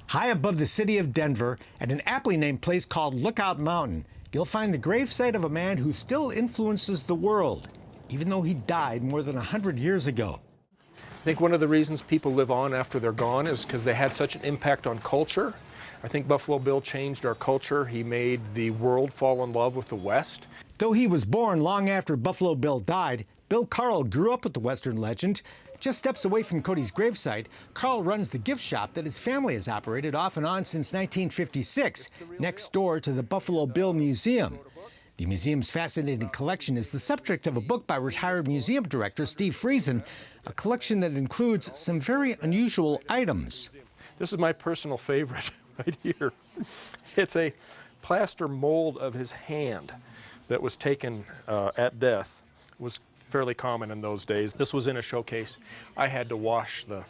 High above the city of Denver, at an aptly named place called Lookout Mountain, you'll find the gravesite of a man who still influences the world, even though he died more than 100 years ago. I think one of the reasons people live on after they're gone is because they had such an impact on culture. I think Buffalo Bill changed our culture. He made the world fall in love with the West. Though he was born long after Buffalo Bill died, Bill Carl grew up with the Western legend. Just steps away from Codys' gravesite, Carl runs the gift shop that his family has operated off and on since 1956, next door to the Buffalo Bill Museum. The museum's fascinating collection is the subject of a book by retired museum director Steve Friesen, a collection that includes some very unusual items. This is my personal favorite right here. It's a plaster mold of his hand that was taken at death. It was fairly common in those days. This was in a showcase. I had to wash the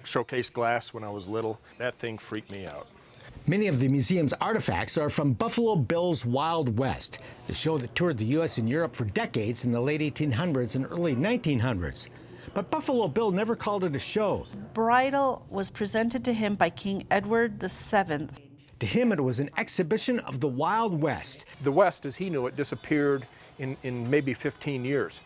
showcase glass when I was little. That thing freaked me out. Many of the museum's artifacts are from Buffalo Bill's Wild West, the show that toured the U.S. and Europe for decades in the late 1800s and early 1900s. But Buffalo Bill never called it a show. Bridal was presented to him by King Edward VII. To him, it was an exhibition of the Wild West. The West, as he knew it, disappeared in maybe 15 years.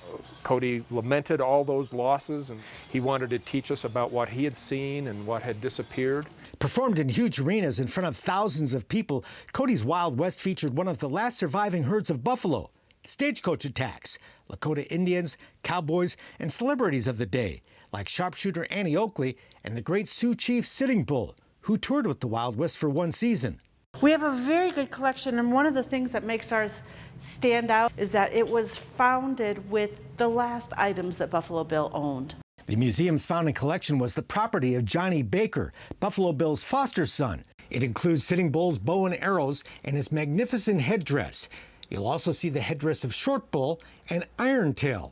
Cody lamented all those losses, and he wanted to teach us about what he had seen and what had disappeared. Performed in huge arenas in front of thousands of people, Codys' Wild West featured one of the last surviving herds of buffalo, stagecoach attacks, Lakota Indians, cowboys, and celebrities of the day, like sharpshooter Annie Oakley and the great Sioux chief Sitting Bull, who toured with the Wild West for one season. We have a very good collection, and one of the things that makes ours stand out is that it was founded with the last items that Buffalo Bill owned. The museum's founding collection was the property of Johnny Baker, Buffalo Bill's foster son. It includes Sitting Bull's bow and arrows and his magnificent headdress. You'll also see the headdress of Short Bull and Iron Tail.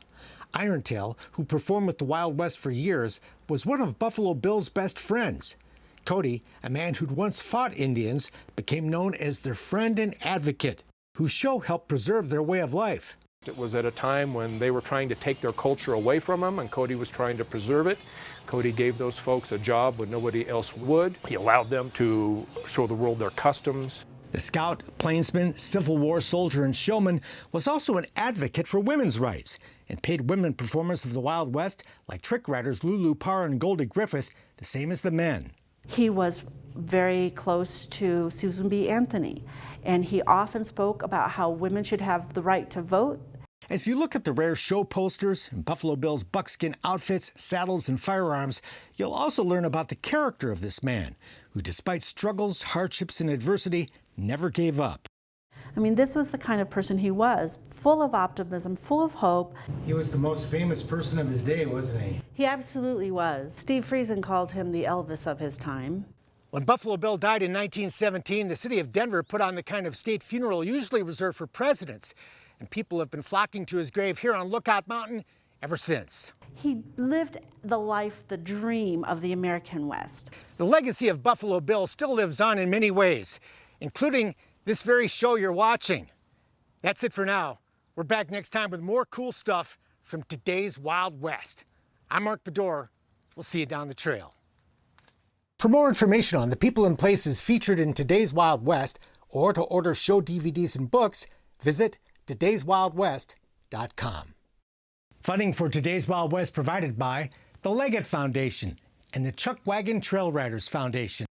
Iron Tail, who performed with the Wild West for years, was one of Buffalo Bill's best friends. Cody, a man who'd once fought Indians, became known as their friend and advocate, whose show helped preserve their way of life. It was at a time when they were trying to take their culture away from them, and Cody was trying to preserve it. Cody gave those folks a job when nobody else would. He allowed them to show the world their customs. The scout, plainsman, Civil War soldier, and showman was also an advocate for women's rights and paid women performers of the Wild West, like trick riders Lulu Parr and Goldie Griffith, the same as the men. He was very close to Susan B. Anthony, and he often spoke about how women should have the right to vote. As you look at the rare show posters and Buffalo Bill's buckskin outfits, saddles, and firearms, you'll also learn about the character of this man, who despite struggles, hardships, and adversity, never gave up. I mean, this was the kind of person he was, full of optimism, full of hope. He was the most famous person of his day, wasn't he? He absolutely was. Steve Friesen called him the Elvis of his time. When Buffalo Bill died in 1917, the city of Denver put on the kind of state funeral usually reserved for presidents, and people have been flocking to his grave here on Lookout Mountain ever since. He lived the life, the dream of the American West. The legacy of Buffalo Bill still lives on in many ways, including this very show you're watching. That's it for now. We're back next time with more cool stuff from today's Wild West. I'm Mark Bedore. We'll see you down the trail. For more information on the people and places featured in today's Wild West, or to order show DVDs and books, visit todayswildwest.com. Funding for Today's Wild West provided by the Leggett Foundation and the Chuck Wagon Trail Riders Foundation.